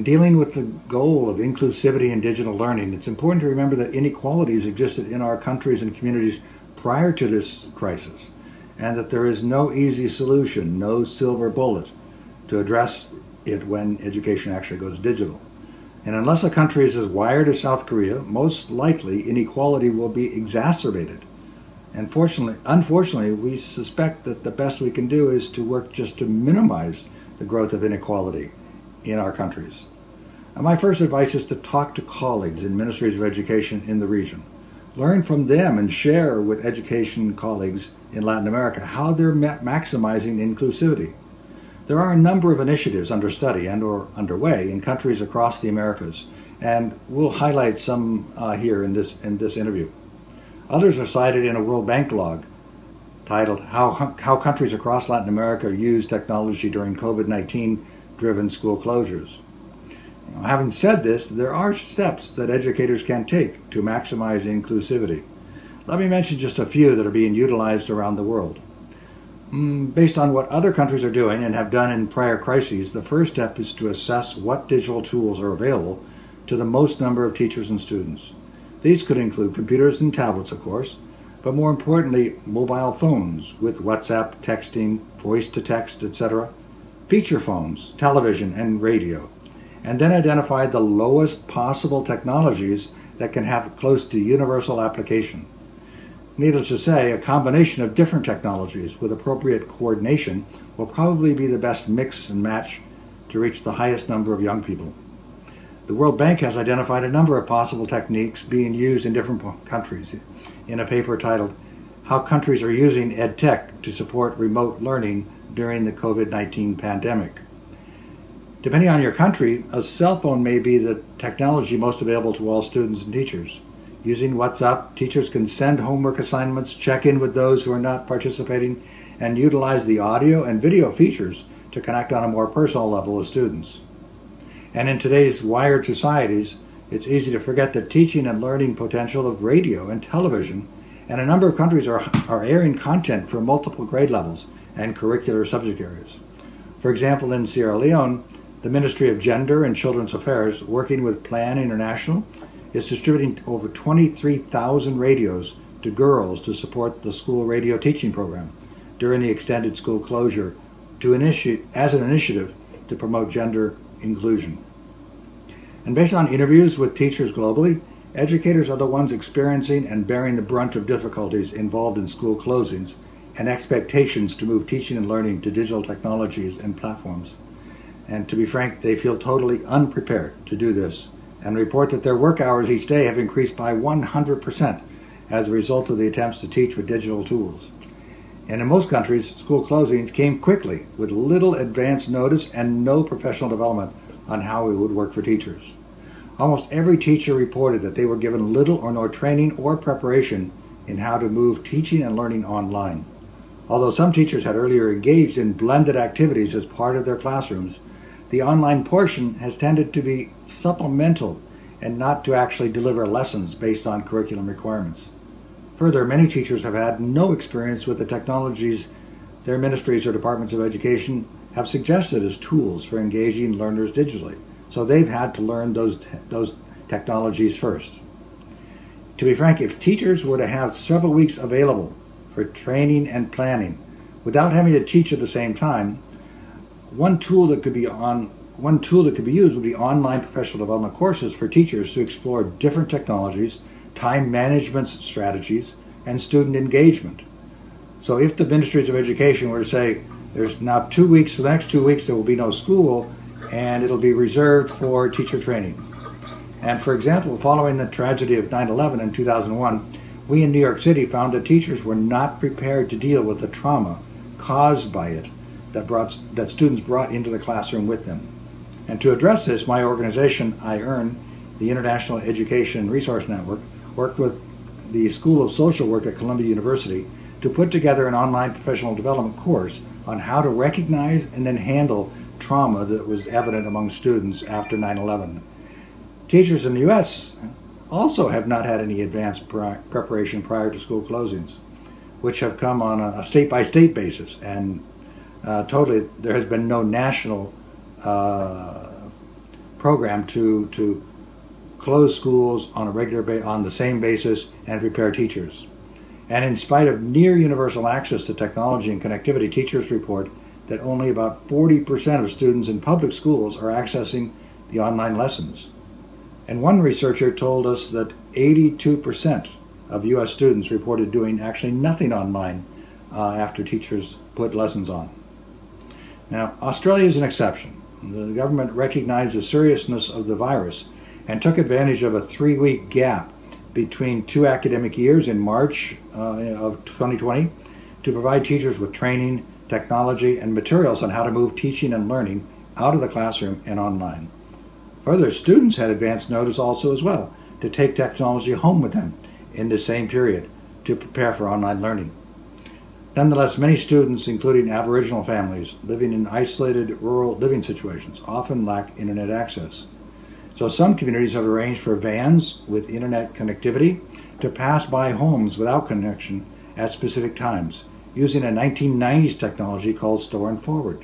dealing with the goal of inclusivity in digital learning, it's important to remember that inequalities existed in our countries and communities prior to this crisis, and that there is no easy solution, no silver bullet to address it when education actually goes digital. And unless a country is as wired as South Korea, most likely inequality will be exacerbated. And unfortunately, we suspect that the best we can do is to work just to minimize the growth of inequality in our countries. And my first advice is to talk to colleagues in ministries of education in the region. Learn from them and share with education colleagues in Latin America how they're maximizing inclusivity. There are a number of initiatives under study and or underway in countries across the Americas, and we'll highlight some here in this interview. Others are cited in a World Bank blog titled How Countries Across Latin America Use Technology During COVID-19 Driven School Closures. Having said this, there are steps that educators can take to maximize inclusivity. Let me mention just a few that are being utilized around the world. Based on what other countries are doing and have done in prior crises, the first step is to assess what digital tools are available to the most number of teachers and students. These could include computers and tablets, of course, but more importantly, mobile phones with WhatsApp, texting, voice-to-text, etc., feature phones, television, and radio, and then identify the lowest possible technologies that can have close to universal application. Needless to say, a combination of different technologies with appropriate coordination will probably be the best mix and match to reach the highest number of young people. The World Bank has identified a number of possible techniques being used in different countries in a paper titled How Countries Are Using EdTech to Support Remote Learning During the COVID-19 Pandemic. Depending on your country, a cell phone may be the technology most available to all students and teachers. Using WhatsApp, teachers can send homework assignments, check in with those who are not participating, and utilize the audio and video features to connect on a more personal level with students. And in today's wired societies, it's easy to forget the teaching and learning potential of radio and television, and a number of countries are airing content for multiple grade levels and curricular subject areas. For example, in Sierra Leone, the Ministry of Gender and Children's Affairs, working with Plan International, is distributing over 23,000 radios to girls to support the school radio teaching program during the extended school closure as an initiative to promote gender inclusion. And based on interviews with teachers globally, educators are the ones experiencing and bearing the brunt of difficulties involved in school closings and expectations to move teaching and learning to digital technologies and platforms. And to be frank, they feel totally unprepared to do this and report that their work hours each day have increased by 100% as a result of the attempts to teach with digital tools. And in most countries, school closings came quickly with little advance notice and no professional development on how it would work for teachers. Almost every teacher reported that they were given little or no training or preparation in how to move teaching and learning online. Although some teachers had earlier engaged in blended activities as part of their classrooms, the online portion has tended to be supplemental and not to actually deliver lessons based on curriculum requirements. Further, many teachers have had no experience with the technologies their ministries or departments of education have suggested as tools for engaging learners digitally, so they've had to learn those technologies first. To be frank, if teachers were to have several weeks available for training and planning without having to teach at the same time, one tool that could be used would be online professional development courses for teachers to explore different technologies, time management strategies, and student engagement. So if the ministries of education were to say, there's now 2 weeks, for the next 2 weeks there will be no school, and it'll be reserved for teacher training. And for example, following the tragedy of 9/11 in 2001, we in New York City found that teachers were not prepared to deal with the trauma caused by it that students brought into the classroom with them. And to address this, my organization, iEARN, the International Education Resource Network, worked with the School of Social Work at Columbia University to put together an online professional development course on how to recognize and then handle trauma that was evident among students after 9/11. Teachers in the U.S. also have not had any advanced preparation prior to school closings, which have come on a state-by-state basis, and there has been no national program to close schools on a on the same basis and prepare teachers. And in spite of near universal access to technology and connectivity, teachers report that only about 40% of students in public schools are accessing the online lessons. And one researcher told us that 82% of U.S. students reported doing actually nothing online after teachers put lessons on. Now, Australia is an exception. The government recognized the seriousness of the virus and took advantage of a 3-week gap between 2 academic years in March of 2020 to provide teachers with training, technology, and materials on how to move teaching and learning out of the classroom and online. Further, students had advance notice also as well to take technology home with them in the same period to prepare for online learning. Nonetheless, many students, including Aboriginal families living in isolated rural living situations, often lack internet access. So some communities have arranged for vans with internet connectivity to pass by homes without connection at specific times, using a 1990s technology called Store and Forward.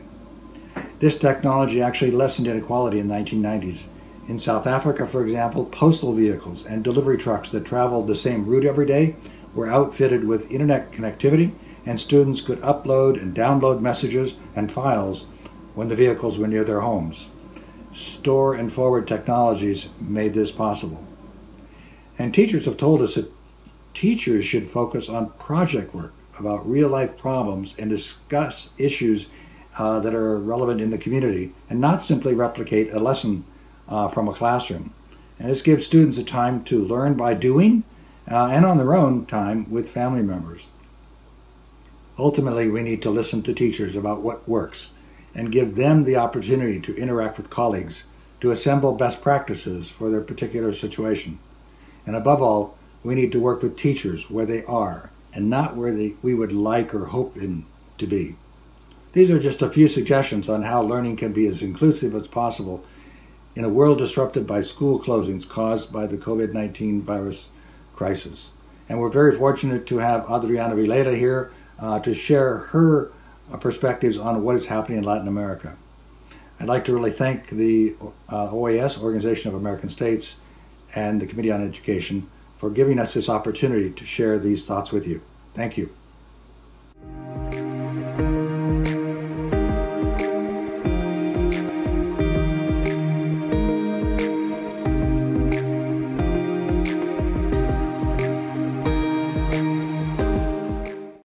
This technology actually lessened inequality in the 1990s. In South Africa, for example, postal vehicles and delivery trucks that traveled the same route every day were outfitted with internet connectivity, and students could upload and download messages and files when the vehicles were near their homes. Store and Forward technologies made this possible. And teachers have told us that teachers should focus on project work about real-life problems and discuss issues that are relevant in the community, and not simply replicate a lesson from a classroom. And this gives students a time to learn by doing and on their own time with family members. Ultimately, we need to listen to teachers about what works and give them the opportunity to interact with colleagues to assemble best practices for their particular situation. And above all, we need to work with teachers where they are and not where we would like or hope them to be. These are just a few suggestions on how learning can be as inclusive as possible in a world disrupted by school closings caused by the COVID-19 virus crisis. And we're very fortunate to have Adriana Villela here to share her perspectives on what is happening in Latin America. I'd like to really thank the OAS, Organization of American States, and the Committee on Education for giving us this opportunity to share these thoughts with you. Thank you.